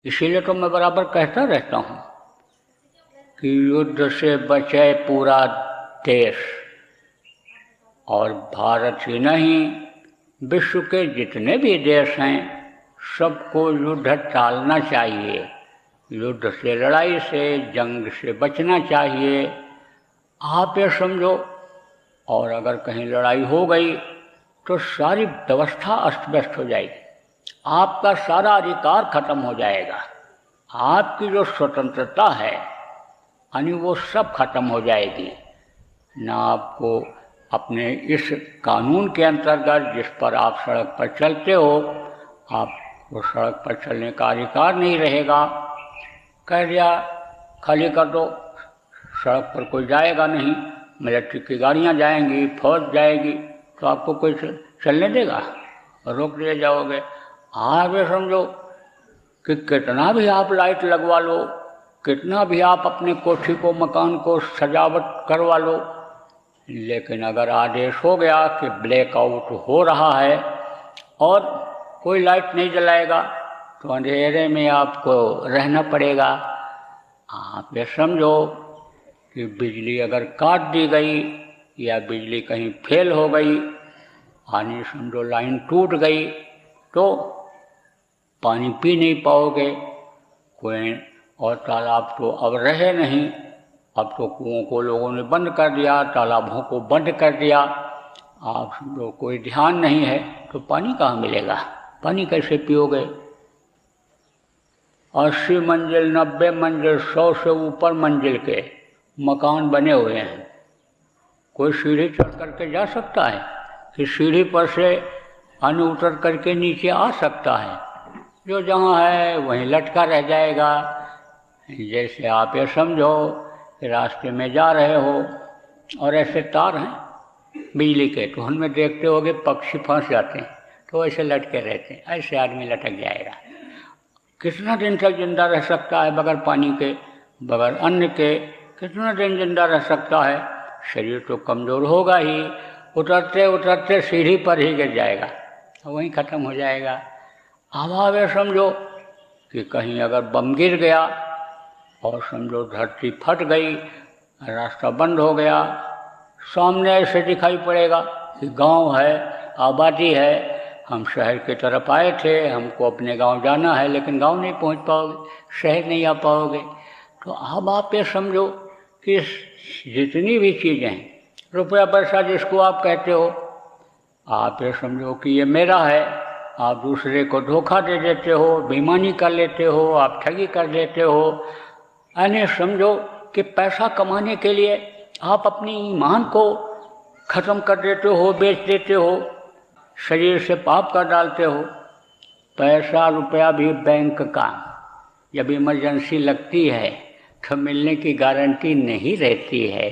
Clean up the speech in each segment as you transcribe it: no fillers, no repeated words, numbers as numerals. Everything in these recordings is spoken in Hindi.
इसीलिए तो मैं बराबर कहता रहता हूँ कि युद्ध से बचे पूरा देश, और भारत ही नहीं विश्व के जितने भी देश हैं सबको युद्ध टालना चाहिए। युद्ध से, लड़ाई से, जंग से बचना चाहिए। आप ये समझो, और अगर कहीं लड़ाई हो गई तो सारी व्यवस्था अस्त व्यस्त हो जाएगी, आपका सारा अधिकार खत्म हो जाएगा, आपकी जो स्वतंत्रता है यानी वो सब खत्म हो जाएगी। ना आपको अपने इस कानून के अंतर्गत जिस पर आप सड़क पर चलते हो, आपको सड़क पर चलने का अधिकार नहीं रहेगा। कह दिया खाली कर दो, सड़क पर कोई जाएगा नहीं, मिलिट्री की गाड़ियाँ जाएंगी, फौज जाएगी, तो आपको कोई चलने देगा? रोक दिए जाओगे। आप ये समझो कि कितना भी आप लाइट लगवा लो, कितना भी आप अपने कोठी को, मकान को सजावट करवा लो, लेकिन अगर आदेश हो गया कि ब्लैकआउट हो रहा है और कोई लाइट नहीं जलाएगा तो अंधेरे में आपको रहना पड़ेगा। आप ये समझो कि बिजली अगर काट दी गई या बिजली कहीं फेल हो गई, यानी समझो लाइन टूट गई, तो पानी पी नहीं पाओगे। कोई और तालाब तो अब रहे नहीं, अब तो कुओं को लोगों ने बंद कर दिया, तालाबों को बंद कर दिया। आप समझो कोई ध्यान नहीं है तो पानी कहाँ मिलेगा? पानी कैसे पियोगे? 80 मंजिल, 90 मंजिल, 100 से ऊपर मंजिल के मकान बने हुए हैं। कोई सीढ़ी चढ़ करके जा सकता है कि सीढ़ी पर से अन्न उतर करके नीचे आ सकता है? जो जहाँ है वहीं लटका रह जाएगा। जैसे आप ये समझो कि रास्ते में जा रहे हो और ऐसे तार हैं बिजली के, तो उनमें देखते होगे पक्षी फंस जाते हैं, तो ऐसे लटके रहते हैं, ऐसे आदमी लटक जाएगा। कितना दिन तक जिंदा रह सकता है बगैर पानी के, बगैर अन्न के? कितना दिन जिंदा रह सकता है? शरीर तो कमज़ोर होगा ही, उतरते उतरते सीढ़ी पर ही गिर जाएगा, वहीं ख़त्म हो जाएगा। अब आप ये समझो कि कहीं अगर बम गिर गया और समझो धरती फट गई, रास्ता बंद हो गया, सामने ऐसे दिखाई पड़ेगा कि गांव है, आबादी है, हम शहर की तरफ आए थे, हमको अपने गांव जाना है, लेकिन गांव नहीं पहुंच पाओगे, शहर नहीं आ पाओगे। तो अब आप ये समझो कि जितनी भी चीज़ें हैं, रुपया पैसा जिसको आप कहते हो, आप ये समझो कि ये मेरा है, आप दूसरे को धोखा दे देते हो, बेईमानी कर लेते हो, आप ठगी कर देते हो। यानी समझो कि पैसा कमाने के लिए आप अपनी ईमान को ख़त्म कर देते हो, बेच देते हो, शरीर से पाप कर डालते हो। पैसा रुपया भी बैंक का जब इमरजेंसी लगती है तो मिलने की गारंटी नहीं रहती है।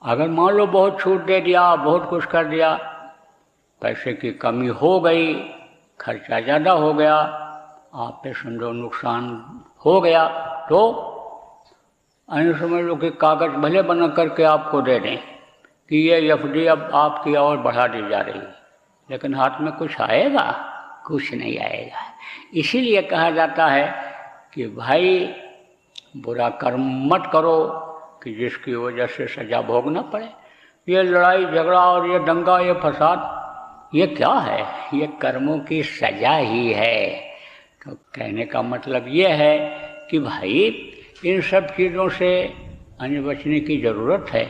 अगर मान लो बहुत छूट दे दिया, बहुत कुछ कर दिया, पैसे की कमी हो गई, खर्चा ज़्यादा हो गया, आप पे समझो नुकसान हो गया, तो ऐसे समझ लो कि कागज़ भले बना करके आपको दे दें कि ये एफडी अब आपकी और बढ़ा दी जा रही है, लेकिन हाथ में कुछ आएगा? कुछ नहीं आएगा। इसीलिए कहा जाता है कि भाई बुरा कर्म मत करो कि जिसकी वजह से सज़ा भोगना पड़े। ये लड़ाई झगड़ा और ये दंगा, ये फसाद, ये क्या है? ये कर्मों की सज़ा ही है। तो कहने का मतलब ये है कि भाई इन सब चीज़ों से बचने की ज़रूरत है।